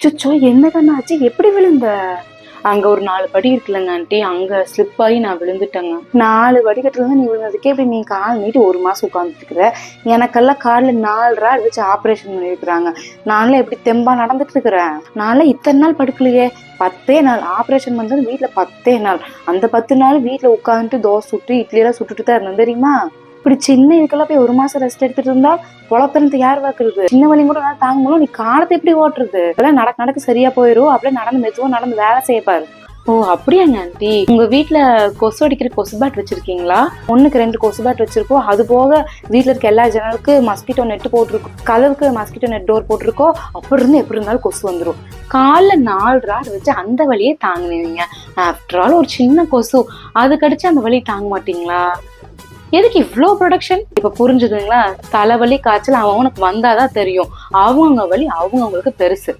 சுச்சோ என்ன ஆச்சு, எப்படி விழுந்த? அங்க ஒரு 4 படி இருக்குல்லங்க ஆண்டி, அங்க ஸ்லிப் ஆகி நான் விழுந்துட்டேங்க. 4 படிக்கட்டுல இருந்து நீ விழுந்ததுக்கே இப்படி நீ கால் நீட்டி 1 மாசம் உட்காந்துட்டு இருக்கிற. எனக்கெல்லாம் கால்ல 4 ராட் வச்சு ஆப்ரேஷன் பண்ணிருக்கிறாங்க. நான்லாம் எப்படி தெம்பா நடந்துட்டு இருக்கிறேன்? நான்லாம் இத்தனை நாள் படுக்கலையே. 10 நாள் ஆப்ரேஷன் பண்றது வீட்டுல 10 நாள். அந்த 10 நாள் வீட்டுல உட்காந்துட்டு தோசை சுட்டு இட்லி எல்லாம் சுட்டுட்டு தான் இருந்தேன் தெரியுமா? இப்படி சின்ன இதுக்கெல்லாம் போய் 1 மாசம் ரெஸ்ட் எடுத்துட்டு இருந்தா பொழப்பனத்து யார் பாக்குறது? சின்ன வலி கூட நான் தாங்க முடியும், நீ காலத்தை எப்படி ஓட்டுறது? இதெல்லாம் நடக்க நடக்க சரியா போயிரும். அப்படியே நடந்து மெதுவா நடந்து வேலை செய்யப்பாரு. ஓ அப்படியாங்க ஆண்டி, உங்க வீட்டுல கொசு அடிக்கிற கொசு பேட் வச்சிருக்கீங்களா? 1க்கு 2 கொசு பேட் வச்சிருக்கோம். அது போக வீட்டுல இருக்க எல்லா ஜன்னலுக்கு மஸ்கிட்டோ நெட் போட்டிருக்கோம், கதவுக்கு மஸ்கிட்டோ நெட் டோர் போட்டிருக்கோம். அப்படி இருந்து எப்படி இருந்தாலும் கொசு வந்துடும். கால்ல 4 ராட் வச்சு அந்த வழியே தாங்கினீங்க. ஆஃப்டர் ஆல் ஒரு சின்ன கொசு, அது கடிச்சு அந்த வலி தாங்க மாட்டீங்களா? எதுக்கு இவ்வளோ ப்ரொடக்ஷன்? இப்ப புரிஞ்சுதுங்களா? தலைவலி காய்ச்சல் அவனுக்கு வந்தாதான் தெரியும். அவங்க வலி அவங்களுக்கு பெருசு.